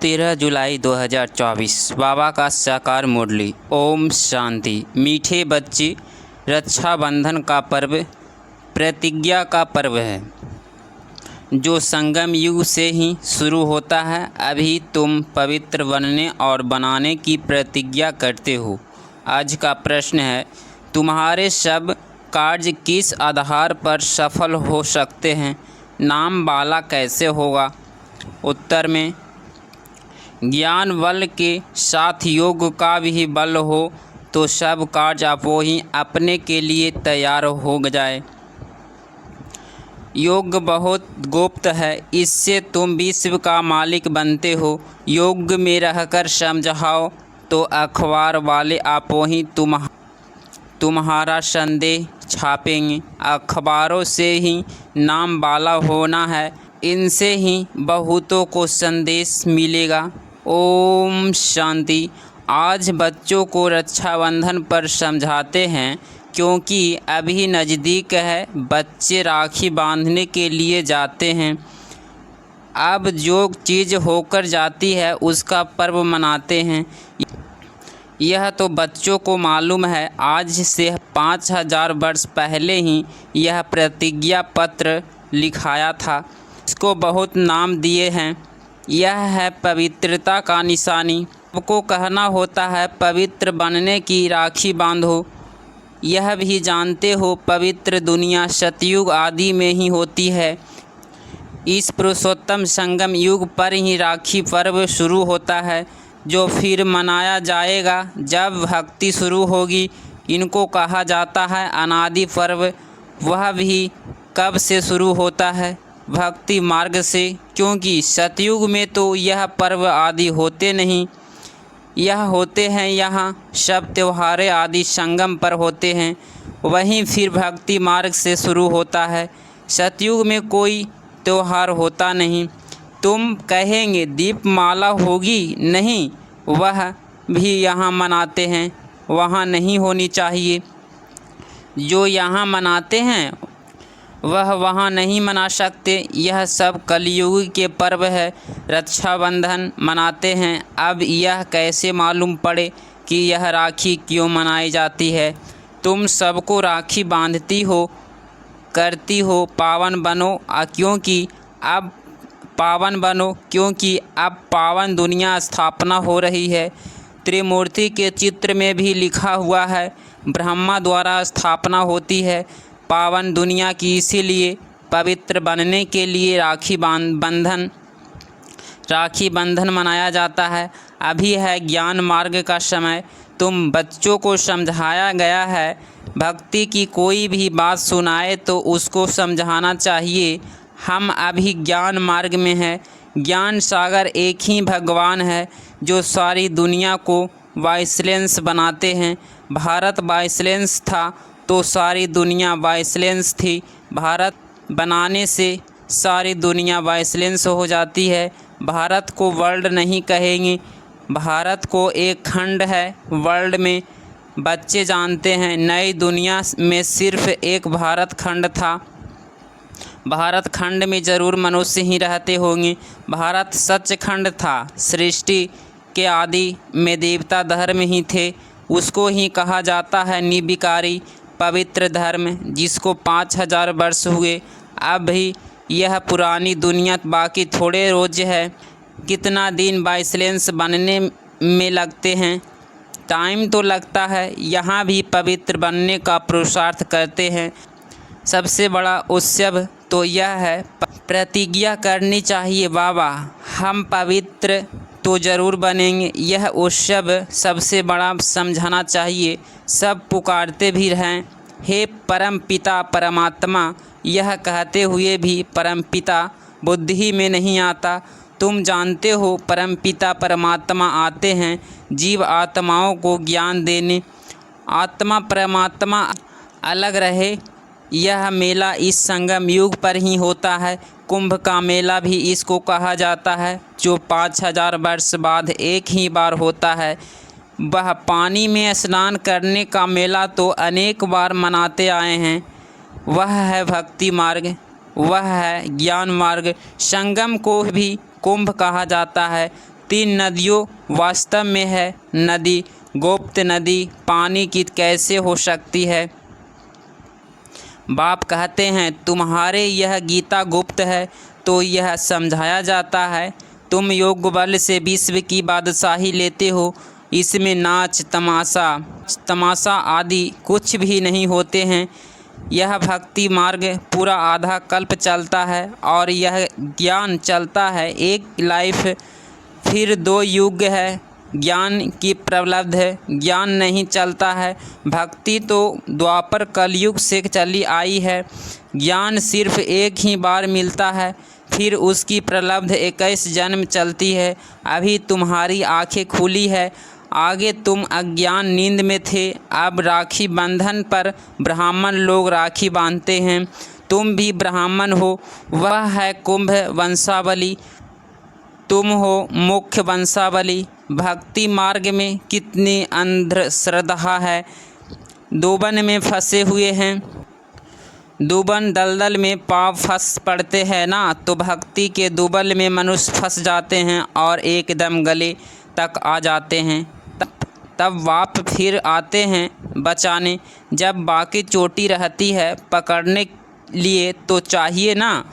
13 जुलाई 2024 बाबा का साकार मुरली। ओम शांति। मीठे बच्चे, रक्षाबंधन का पर्व प्रतिज्ञा का पर्व है जो संगम युग से ही शुरू होता है। अभी तुम पवित्र बनने और बनाने की प्रतिज्ञा करते हो। आज का प्रश्न है, तुम्हारे सब कार्य किस आधार पर सफल हो सकते हैं? नाम वाला कैसे होगा? उत्तर में, ज्ञान बल के साथ योग का भी बल हो तो सब कार्य आपो ही अपने के लिए तैयार हो जाए। योग बहुत गुप्त है, इससे तुम विश्व का मालिक बनते हो। योग में रहकर समझाओ तो अखबार वाले आपो ही तुम्हारा संदेह छापेंगे। अखबारों से ही नाम वाला होना है, इनसे ही बहुतों को संदेश मिलेगा। ओम शांति। आज बच्चों को रक्षाबंधन पर समझाते हैं क्योंकि अभी नज़दीक है। बच्चे राखी बांधने के लिए जाते हैं। अब जो चीज़ होकर जाती है उसका पर्व मनाते हैं। यह तो बच्चों को मालूम है। आज से 5000 वर्ष पहले ही यह प्रतिज्ञा पत्र लिखाया था। इसको बहुत नाम दिए हैं। यह है पवित्रता का निशानी। सबको कहना होता है पवित्र बनने की राखी बांधो। यह भी जानते हो पवित्र दुनिया सतयुग आदि में ही होती है। इस पुरुषोत्तम संगम युग पर ही राखी पर्व शुरू होता है, जो फिर मनाया जाएगा जब भक्ति शुरू होगी। इनको कहा जाता है अनादि पर्व। वह भी कब से शुरू होता है? भक्ति मार्ग से, क्योंकि सतयुग में तो यह पर्व आदि होते नहीं। यह होते हैं यहाँ सब त्योहारें आदि संगम पर होते हैं। वहीं फिर भक्ति मार्ग से शुरू होता है। सतयुग में कोई त्योहार होता नहीं। तुम कहेंगे दीपमाला होगी, नहीं, वह भी यहाँ मनाते हैं। वहाँ नहीं होनी चाहिए। जो यहाँ मनाते हैं वह वहाँ नहीं मना सकते। यह सब कलयुग के पर्व है। रक्षाबंधन मनाते हैं। अब यह कैसे मालूम पड़े कि यह राखी क्यों मनाई जाती है? तुम सबको राखी बांधती हो, करती हो। पावन बनो क्योंकि अब पावन दुनिया स्थापना हो रही है। त्रिमूर्ति के चित्र में भी लिखा हुआ है ब्रह्मा द्वारा स्थापना होती है पावन दुनिया की। इसीलिए पवित्र बनने के लिए राखी बंधन मनाया जाता है। अभी है ज्ञान मार्ग का समय। तुम बच्चों को समझाया गया है भक्ति की कोई भी बात सुनाए तो उसको समझाना चाहिए। हम अभी ज्ञान मार्ग में हैं। ज्ञान सागर एक ही भगवान है जो सारी दुनिया को वाइसलेंस बनाते हैं। भारत वाइसलेंस था तो सारी दुनिया वाइसलेंस थी। भारत बनाने से सारी दुनिया वाइसलेंस हो जाती है। भारत को वर्ल्ड नहीं कहेंगे। भारत को एक खंड है वर्ल्ड में। बच्चे जानते हैं नई दुनिया में सिर्फ एक भारत खंड था। भारत खंड में ज़रूर मनुष्य ही रहते होंगे। भारत सचखंड था। सृष्टि के आदि में देवता धर्म ही थे। उसको ही कहा जाता है निर्विकारी पवित्र धर्म, जिसको 5000 वर्ष हुए। अब भी यह पुरानी दुनिया बाकी थोड़े रोज है। कितना दिन वाइसलेंस बनने में लगते हैं? टाइम तो लगता है। यहाँ भी पवित्र बनने का पुरुषार्थ करते हैं। सबसे बड़ा उत्सव तो यह है, प्रतिज्ञा करनी चाहिए बाबा हम पवित्र तो ज़रूर बनेंगे। यह उत्सव सबसे बड़ा समझाना चाहिए। सब पुकारते भी रहें, हे परम पिता परमात्मा। यह कहते हुए भी परम पिता बुद्धि में नहीं आता। तुम जानते हो परम पिता परमात्मा आते हैं जीव आत्माओं को ज्ञान देने। आत्मा परमात्मा अलग रहे। यह मेला इस संगम युग पर ही होता है। कुंभ का मेला भी इसको कहा जाता है, जो 5000 वर्ष बाद एक ही बार होता है। वह पानी में स्नान करने का मेला तो अनेक बार मनाते आए हैं। वह है भक्ति मार्ग, वह है ज्ञान मार्ग। संगम को भी कुंभ कहा जाता है। तीन नदियों वास्तव में है नदी, गुप्त नदी पानी की कैसे हो सकती है। बाप कहते हैं तुम्हारे यह गीता गुप्त है, तो यह समझाया जाता है तुम योग बल से विश्व की बादशाही लेते हो। इसमें नाच तमाशा आदि कुछ भी नहीं होते हैं। यह भक्ति मार्ग पूरा आधा कल्प चलता है और यह ज्ञान चलता है एक लाइफ, फिर 2 युग है ज्ञान की प्रबलब्ध है, ज्ञान नहीं चलता है। भक्ति तो द्वापर कलयुग से चली आई है, ज्ञान सिर्फ एक ही बार मिलता है, फिर उसकी प्रलब्ध 21 जन्म चलती है। अभी तुम्हारी आंखें खुली है, आगे तुम अज्ञान नींद में थे। अब राखी बंधन पर ब्राह्मण लोग राखी बांधते हैं, तुम भी ब्राह्मण हो। वह है कुंभ वंशावली, तुम हो मुख्य वंशावली। भक्ति मार्ग में कितनी अंधश्रद्धा है। दुबन में फंसे हुए हैं, दुबन दलदल में पाँव फंस पड़ते हैं ना, तो भक्ति के दुबल में मनुष्य फंस जाते हैं और एकदम गले तक आ जाते हैं। तब वाप फिर आते हैं बचाने। जब बाकी चोटी रहती है पकड़ने लिए तो चाहिए ना।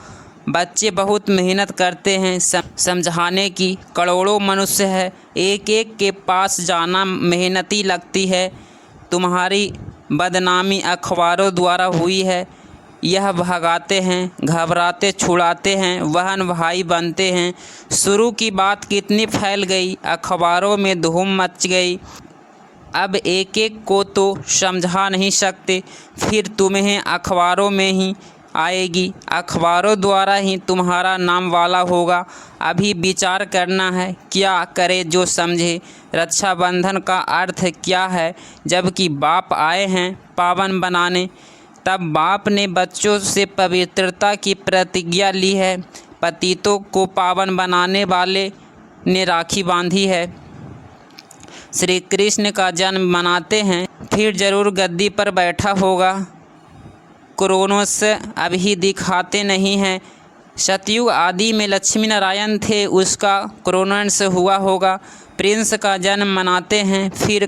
बच्चे बहुत मेहनत करते हैं समझाने की, करोड़ों मनुष्य है, एक एक के पास जाना मेहनती लगती है। तुम्हारी बदनामी अखबारों द्वारा हुई है, यह भगाते हैं, घबराते छुड़ाते हैं, बहन भाई बनते हैं। शुरू की बात कितनी फैल गई, अखबारों में धूम मच गई। अब एक एक को तो समझा नहीं सकते, फिर तुम्हें अखबारों में ही आएगी, अखबारों द्वारा ही तुम्हारा नाम वाला होगा। अभी विचार करना है क्या करे जो समझे। रक्षाबंधन का अर्थ क्या है, जबकि बाप आए हैं पावन बनाने। तब बाप ने बच्चों से पवित्रता की प्रतिज्ञा ली है, पतितों को पावन बनाने वाले ने राखी बांधी है। श्री कृष्ण का जन्म मनाते हैं, फिर जरूर गद्दी पर बैठा होगा। क्रोनोस अभी दिखाते नहीं हैं। सतयुग आदि में लक्ष्मी नारायण थे, उसका क्रोनोस हुआ होगा। प्रिंस का जन्म मनाते हैं, फिर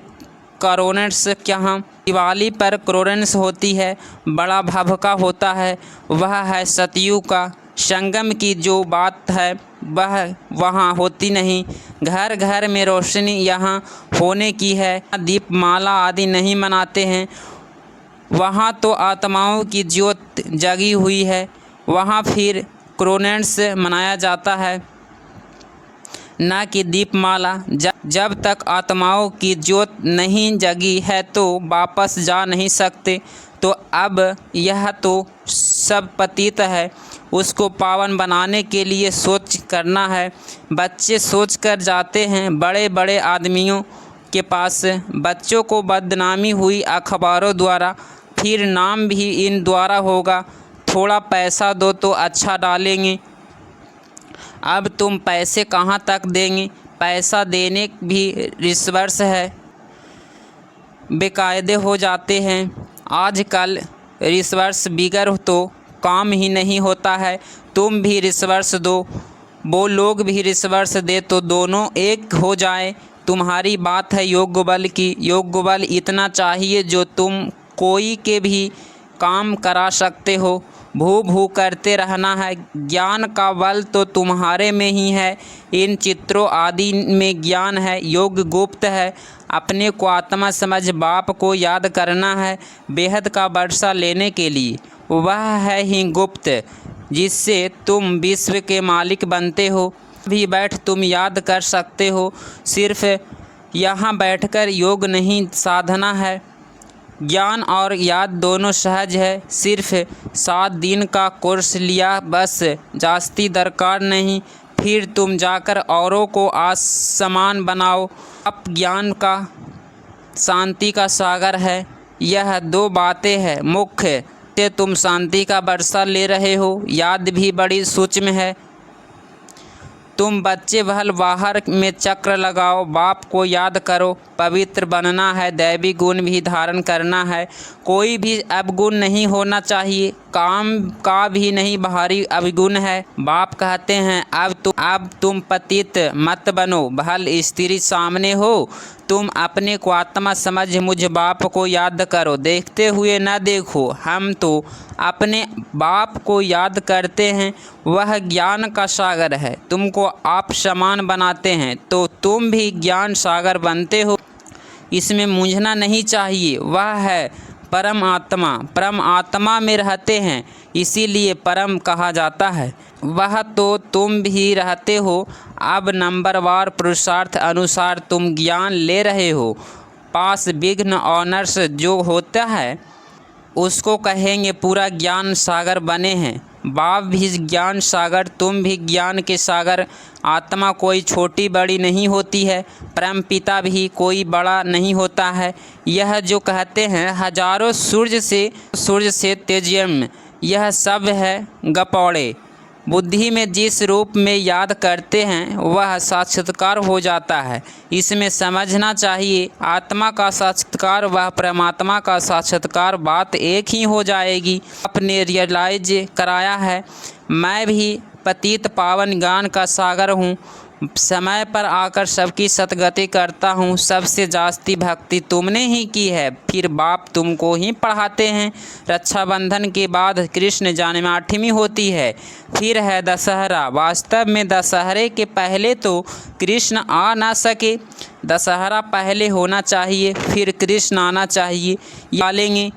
क्रोनोस क्या दिवाली पर क्रोनोस होती है, बड़ा भभका होता है। वह है सतयुग का संगम की जो बात है वह वहाँ होती नहीं। घर घर में रोशनी यहाँ होने की है, दीपमाला आदि नहीं मनाते हैं। वहाँ तो आत्माओं की ज्योत जगी हुई है, वहाँ फिर क्रोनोस मनाया जाता है, न कि दीपमाला। जब तक आत्माओं की ज्योत नहीं जगी है तो वापस जा नहीं सकते। तो अब यह तो सब पतित है, उसको पावन बनाने के लिए सोच करना है। बच्चे सोच कर जाते हैं बड़े बड़े आदमियों के पास, बच्चों को बदनामी हुई अखबारों द्वारा, फिर नाम भी इन द्वारा होगा। थोड़ा पैसा दो तो अच्छा डालेंगे। अब तुम पैसे कहाँ तक देंगे, पैसा देने भी रिश्वत है, बेकायदे हो जाते हैं। आजकल रिश्वत बिगर तो काम ही नहीं होता है। तुम भी रिश्वत दो, वो लोग भी रिश्वत दे, तो दोनों एक हो जाए। तुम्हारी बात है योग बल की, योग बल इतना चाहिए जो तुम कोई के भी काम करा सकते हो। भू भू करते रहना है, ज्ञान का बल तो तुम्हारे में ही है। इन चित्रों आदि में ज्ञान है, योग गुप्त है। अपने को आत्मा समझ बाप को याद करना है बेहद का वर्षा लेने के लिए। वह है ही गुप्त जिससे तुम विश्व के मालिक बनते हो। भी बैठ तुम याद कर सकते हो, सिर्फ यहाँ बैठकर योग नहीं साधना है। ज्ञान और याद दोनों सहज है। सिर्फ 7 दिन का कोर्स लिया बस, जास्ती दरकार नहीं। फिर तुम जाकर औरों को आसमान बनाओ। अब ज्ञान का शांति का सागर है। यह 2 बातें हैं मुख्य से तुम शांति का वर्षा ले रहे हो। याद भी बड़ी सूक्ष्म है। तुम बच्चे भल बाहर में चक्र लगाओ, बाप को याद करो। पवित्र बनना है, दैवी गुण भी धारण करना है। कोई भी अवगुण नहीं होना चाहिए। काम का भी नहीं भारी अवगुण है। बाप कहते हैं अब तुम पतित मत बनो, भल स्त्री सामने हो, तुम अपने को आत्मा समझ मुझ बाप को याद करो, देखते हुए न देखो। हम तो अपने बाप को याद करते हैं, वह ज्ञान का सागर है। तुमको आप समान बनाते हैं तो तुम भी ज्ञान सागर बनते हो, इसमें मूंझना नहीं चाहिए। वह है परम आत्मा, परम आत्मा में रहते हैं, इसीलिए परम कहा जाता है। वह तो तुम भी रहते हो। अब नंबरवार पुरुषार्थ अनुसार तुम ज्ञान ले रहे हो। पास विघ्न ऑनर्स जो होता है उसको कहेंगे पूरा ज्ञान सागर बने हैं। बाप भी ज्ञान सागर, तुम भी ज्ञान के सागर। आत्मा कोई छोटी बड़ी नहीं होती है, परम पिता भी कोई बड़ा नहीं होता है। यह जो कहते हैं हजारों सूर्य से तेजस्वी, यह सब है गपौड़े। बुद्धि में जिस रूप में याद करते हैं वह साक्षात्कार हो जाता है, इसमें समझना चाहिए। आत्मा का साक्षात्कार वह परमात्मा का साक्षात्कार, बात एक ही हो जाएगी। आपने रियलाइज कराया है मैं भी पतित पावन ज्ञान का सागर हूँ, समय पर आकर सबकी सतगति करता हूँ। सबसे जास्ती भक्ति तुमने ही की है, फिर बाप तुमको ही पढ़ाते हैं। रक्षाबंधन के बाद कृष्ण जन्माष्टमी होती है, फिर है दशहरा। वास्तव में दशहरे के पहले तो कृष्ण आ ना सके, दशहरा पहले होना चाहिए, फिर कृष्ण आना चाहिए। डालेंगे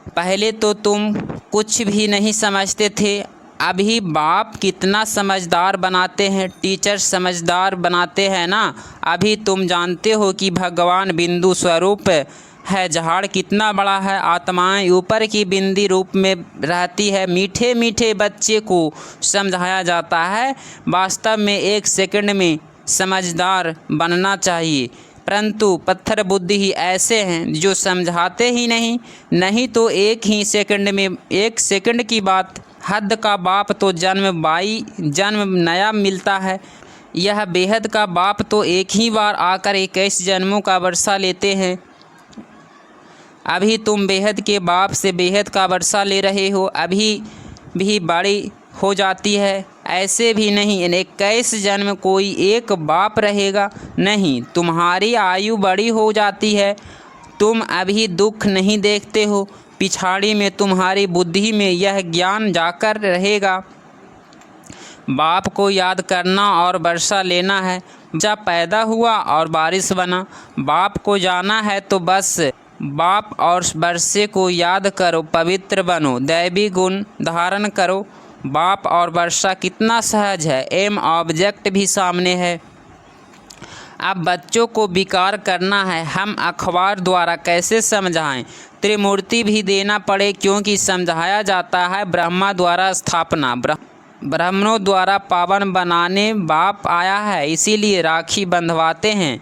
पहले तो तुम कुछ भी नहीं समझते थे, अभी बाप कितना समझदार बनाते हैं, टीचर समझदार बनाते हैं ना। अभी तुम जानते हो कि भगवान बिंदु स्वरूप है, झाड़ कितना बड़ा है, आत्माएं ऊपर की बिंदी रूप में रहती है। मीठे मीठे बच्चे को समझाया जाता है, वास्तव में 1 सेकंड में समझदार बनना चाहिए, परंतु पत्थर बुद्धि ही ऐसे हैं जो समझाते ही नहीं तो 1 ही सेकंड में, 1 सेकंड की बात। हद का बाप तो जन्म नया मिलता है, यह बेहद का बाप तो एक ही बार आकर 21 जन्मों का वर्षा लेते हैं। अभी तुम बेहद के बाप से बेहद का वर्षा ले रहे हो, अभी भी बड़ी हो जाती है। ऐसे भी नहीं 21 जन्म कोई एक बाप रहेगा नहीं, तुम्हारी आयु बड़ी हो जाती है। तुम अभी दुख नहीं देखते हो, पिछाड़ी में तुम्हारी बुद्धि में यह ज्ञान जाकर रहेगा। बाप को याद करना और वर्षा लेना है। बच्चा पैदा हुआ और बारिश बना, बाप को जाना है तो बस बाप और वर्षे को याद करो, पवित्र बनो, दैवी गुण धारण करो। बाप और वर्षा कितना सहज है, एम ऑब्जेक्ट भी सामने है। अब बच्चों को विकार करना है, हम अखबार द्वारा कैसे समझाएं? त्रिमूर्ति भी देना पड़े, क्योंकि समझाया जाता है ब्रह्मा द्वारा स्थापना, ब्राह्मणों द्वारा पावन बनाने बाप आया है, इसीलिए राखी बंधवाते हैं।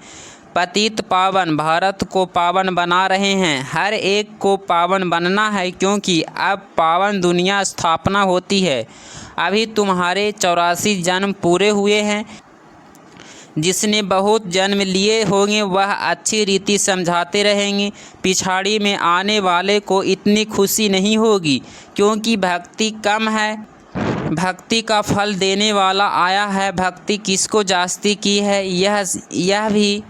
पतित पावन भारत को पावन बना रहे हैं, हर एक को पावन बनना है, क्योंकि अब पावन दुनिया स्थापना होती है। अभी तुम्हारे 84 जन्म पूरे हुए हैं, जिसने बहुत जन्म लिए होंगे वह अच्छी रीति समझाते रहेंगे। पिछाड़ी में आने वाले को इतनी खुशी नहीं होगी, क्योंकि भक्ति कम है। भक्ति का फल देने वाला आया है, भक्ति किसको जास्ती की है यह भी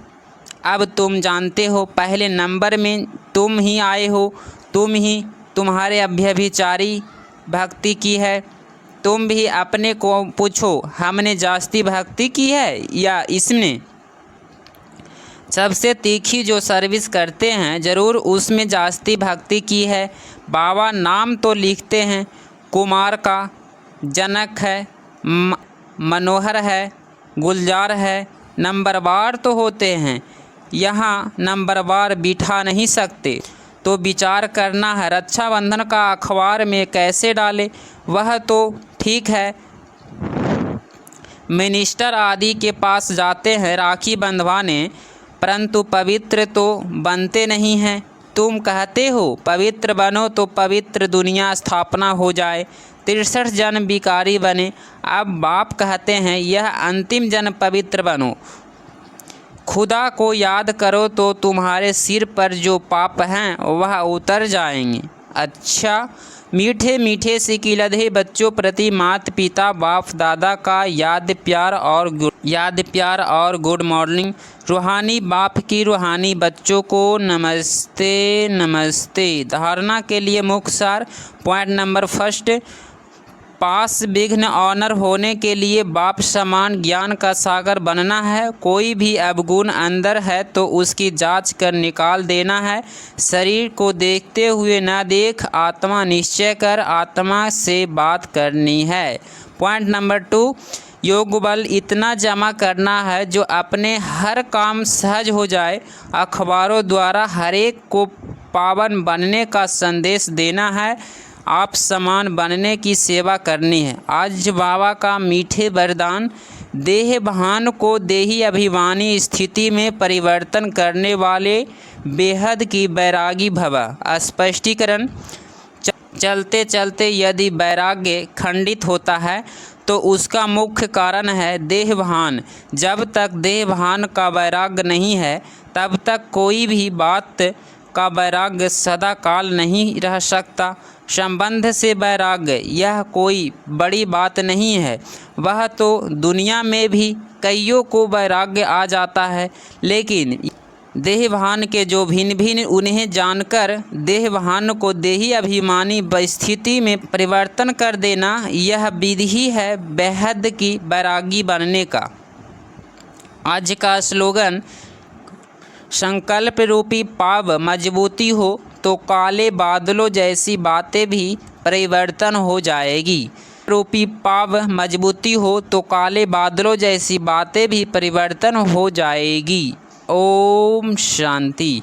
अब तुम जानते हो। पहले नंबर में तुम ही आए हो, तुम्हारे अभ्यभिचारी भक्ति की है। तुम भी अपने को पूछो, हमने जास्ती भक्ति की है या इसने? सबसे तीखी जो सर्विस करते हैं ज़रूर उसमें जास्ती भक्ति की है। बाबा नाम तो लिखते हैं, कुमार का, जनक है, मनोहर है, गुलजार है, नंबरवार तो होते हैं। यहाँ नंबरवार बिठा नहीं सकते, तो विचार करना है रक्षाबंधन का अखबार में कैसे डाले। वह तो ठीक है, मिनिस्टर आदि के पास जाते हैं राखी बंधवाने, परंतु पवित्र तो बनते नहीं हैं। तुम कहते हो पवित्र बनो तो पवित्र दुनिया स्थापना हो जाए, 63 जन्म विकारी बने। अब बाप कहते हैं यह अंतिम जन्म पवित्र बनो, खुदा को याद करो तो तुम्हारे सिर पर जो पाप हैं वह उतर जाएंगे। अच्छा। मीठे मीठे से किलधे बच्चों प्रति माता पिता बाप दादा का याद प्यार और गुड मॉर्निंग। रूहानी बाप की रूहानी बच्चों को नमस्ते नमस्ते। धारणा के लिए मुख्य सार। पॉइंट नंबर फर्स्ट, पास विघ्न ऑनर होने के लिए बाप समान ज्ञान का सागर बनना है। कोई भी अवगुण अंदर है तो उसकी जांच कर निकाल देना है। शरीर को देखते हुए न देख, आत्मा निश्चय कर आत्मा से बात करनी है। पॉइंट नंबर 2, योग बल इतना जमा करना है जो अपने हर काम सहज हो जाए। अखबारों द्वारा हरेक को पावन बनने का संदेश देना है। आप समान बनने की सेवा करनी है। आज बाबा का मीठे वरदान। देह भान को देही अभिमानी स्थिति में परिवर्तन करने वाले बेहद की बैरागी भव। स्पष्टीकरण, चलते चलते यदि वैराग्य खंडित होता है तो उसका मुख्य कारण है देह भान। जब तक देह भान का वैराग्य नहीं है तब तक कोई भी बात का वैराग्य सदा काल नहीं रह सकता। संबंध से वैराग्य यह कोई बड़ी बात नहीं है। वह तो दुनिया में भी कईयों को वैराग्य आ जाता है, लेकिन देहभान के जो भिन्न भिन्न उन्हें जानकर देहभान को देही अभिमानी स्थिति में परिवर्तन कर देना, यह विधि है बेहद की वैरागी बनने का। आज का स्लोगन, संकल्प रूपी पाव मजबूती हो तो काले बादलों जैसी बातें भी परिवर्तन हो जाएगी। रूपी पाव मजबूती हो तो काले बादलों जैसी बातें भी परिवर्तन हो जाएगी। ओम शांति।